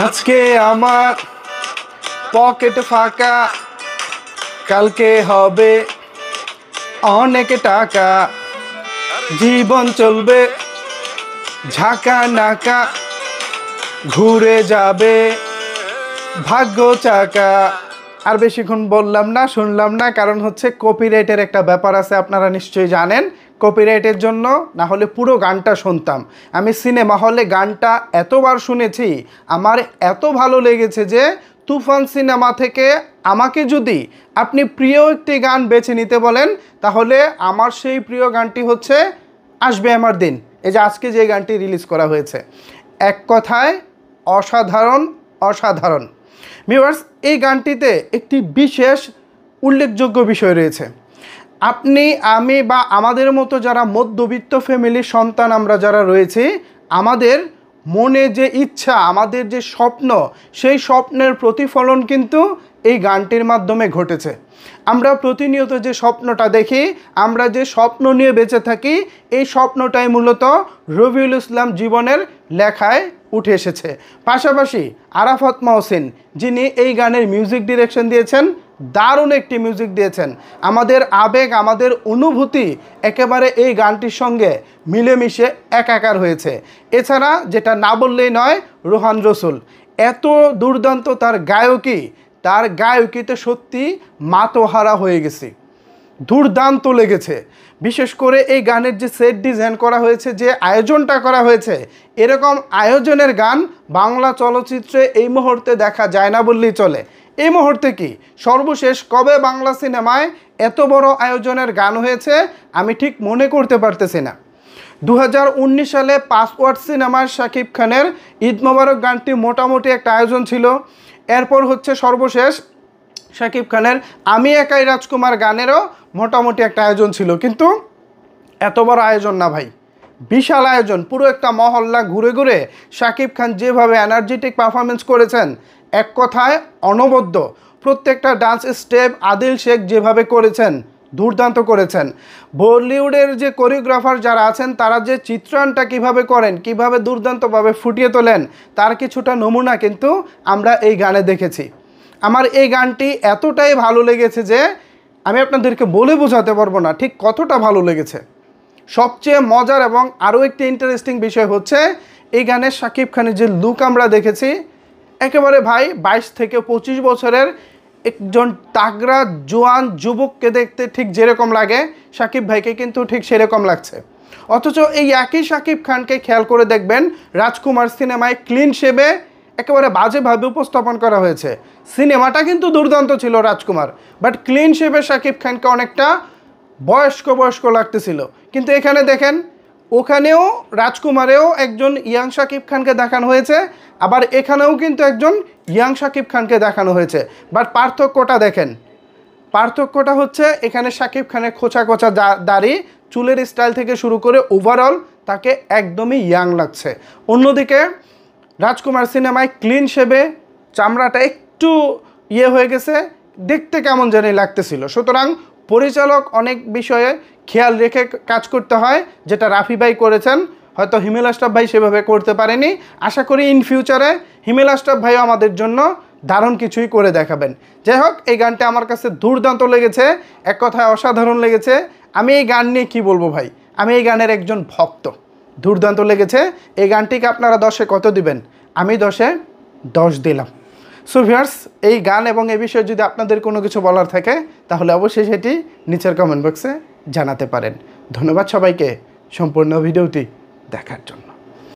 আজকে আমার পকেট ফাঁকা, কালকে হবে অনেক টাকা, জীবন চলবে ঝাঁকা নাকা, ঘুরে যাবে ভাগ্য চাকা। আর বেশিক্ষণ বললাম না, শুনলাম না, কারণ হচ্ছে কপিরাইটের একটা ব্যাপার আছে, আপনারা নিশ্চয়ই জানেন। কপিরাইটের জন্য না হলে পুরো গানটা শুনতাম। আমি সিনেমা হলে গানটা এতবার শুনেছি, আমার এত ভালো লেগেছে যে তুফান সিনেমা থেকে আমাকে যদি আপনি প্রিয় একটি গান বেছে নিতে বলেন, তাহলে আমার সেই প্রিয় গানটি হচ্ছে আসবে আমার দিন। এই যে আজকে যে গানটি রিলিজ করা হয়েছে, এক কথায় অসাধারণ অসাধারণ। ভিউয়ার্স, এই গানটিতে একটি বিশেষ উল্লেখযোগ্য বিষয় রয়েছে। আপনি, আমি বা আমাদের মতো যারা মধ্যবিত্ত ফ্যামিলির সন্তান আমরা যারা রয়েছি, আমাদের মনে যে ইচ্ছা, আমাদের যে স্বপ্ন, সেই স্বপ্নের প্রতিফলন কিন্তু এই গানটির মাধ্যমে ঘটেছে। আমরা প্রতিনিয়ত যে স্বপ্নটা দেখি, আমরা যে স্বপ্ন নিয়ে বেঁচে থাকি, এই স্বপ্নটাই মূলত রবিউল ইসলাম জীবনের লেখায় উঠে এসেছে। পাশাপাশি আরাফাত মহসিন, যিনি এই গানের মিউজিক ডিরেকশন দিয়েছেন, দারুণ একটি মিউজিক দিয়েছেন। আমাদের আবেগ, আমাদের অনুভূতি একেবারে এই গানটির সঙ্গে মিলেমিশে একাকার হয়েছে। এছাড়া যেটা না বললেই নয়, রোহান রসুল এত দুর্দান্ত তার গায়কিতে সত্যি মাতোহারা হয়ে গেছি, দুর্দান্ত লেগেছে। বিশেষ করে এই গানের যে সেট ডিজাইন করা হয়েছে, যে আয়োজনটা করা হয়েছে, এরকম আয়োজনের গান বাংলা চলচ্চিত্রে এই মুহূর্তে দেখা যায় না বললেই চলে। এই মুহূর্তে কি সর্বশেষ কবে বাংলা সিনেমায় এত বড় আয়োজনের গান হয়েছে আমি ঠিক মনে করতে পারতেছি না। 2019 সালে পাসওয়ার্ড সিনেমার শাকিব খানের ঈদ মোবারক গানটি মোটামুটি একটা আয়োজন ছিল। এরপর হচ্ছে সর্বশেষ শাকিব খানের আমি একাই রাজকুমার গানেরও মোটামুটি একটা আয়োজন ছিল, কিন্তু এত বড় আয়োজন না ভাই, বিশাল আয়োজন। পুরো একটা মহল্লা ঘুরে ঘুরে শাকিব খান যেভাবে এনার্জেটিক পারফরমেন্স করেছেন, এক কথায় অনবদ্য। প্রত্যেকটা ডান্স স্টেপ আদিল শেখ যেভাবে করেছেন, দুর্দান্ত করেছেন। বলিউডের যে কোরিওগ্রাফার যারা আছেন, তারা যে চিত্রায়নটা কিভাবে করেন, কিভাবে দুর্দান্তভাবে ফুটিয়ে তোলেন, তার কিছুটা নমুনা কিন্তু আমরা এই গানে দেখেছি। আমার এই গানটি এতটাই ভালো লেগেছে যে আমি আপনাদেরকে বলে বোঝাতে পারবো না ঠিক কতটা ভালো লেগেছে। সবচেয়ে মজার এবং আরও একটি ইন্টারেস্টিং বিষয় হচ্ছে, এই গানের শাকিব খানের যে লুক আমরা দেখেছি, একেবারে ভাই 22 থেকে 25 বছরের একজন তাগড়া জোয়ান যুবককে দেখতে ঠিক যেরকম লাগে, শাকিব ভাইকে কিন্তু ঠিক সেরকম লাগছে। অথচ এই একই শাকিব খানকে খেয়াল করে দেখবেন, রাজকুমার সিনেমায় ক্লিন শেভে একেবারে বাজেভাবে উপস্থাপন করা হয়েছে। সিনেমাটা কিন্তু দুর্দান্ত ছিল রাজকুমার, বাট ক্লিন শেভে শাকিব খানকে অনেকটা বয়স্ক লাগতেছিল। কিন্তু এখানে দেখেন, ওখানেও রাজকুমারেও একজন ইয়াং শাকিব খানকে দেখানো হয়েছে, আবার এখানেও কিন্তু একজন ইয়াং শাকিব খানকে দেখানো হয়েছে। বাট পার্থক্যটা দেখেন, পার্থক্যটা হচ্ছে এখানে শাকিব খানের খোঁচা দাড়ি, চুলের স্টাইল থেকে শুরু করে ওভারঅল তাকে একদমই ইয়াং লাগছে। অন্যদিকে রাজকুমার সিনেমায় ক্লিন শেভে চামড়াটা একটু হয়ে গেছে, দেখতে কেমন জানি লাগতেছিল। সুতরাং পরিচালক অনেক বিষয়ে খেয়াল রেখে কাজ করতে হয়, যেটা রাফি ভাই করেছেন। হয়তো হিমেল আশরাফ ভাই সেভাবে করতে পারেনি। আশা করি ইন ফিউচারে হিমেল আশরাফ ভাইও আমাদের জন্য দারুণ কিছুই করে দেখাবেন। যাই হোক, এই গানটা আমার কাছে দুর্দান্ত লেগেছে, এক কথায় অসাধারণ লেগেছে। আমি এই গান নিয়ে কী বলবো ভাই, আমি এই গানের একজন ভক্ত। দুর্দান্ত লেগেছে। এই গানটিকে আপনারা 10-এ কত দিবেন? আমি 10-এ 10 দিলাম। সো ভিউয়ার্স, এই গান এবং এই বিষয়ে যদি আপনাদের কোনো কিছু বলার থাকে, তাহলে অবশ্যই সেটি নিচের কমেন্ট বক্সে জানাতে পারেন। ধন্যবাদ সবাইকে সম্পূর্ণ ভিডিওটি দেখার জন্য।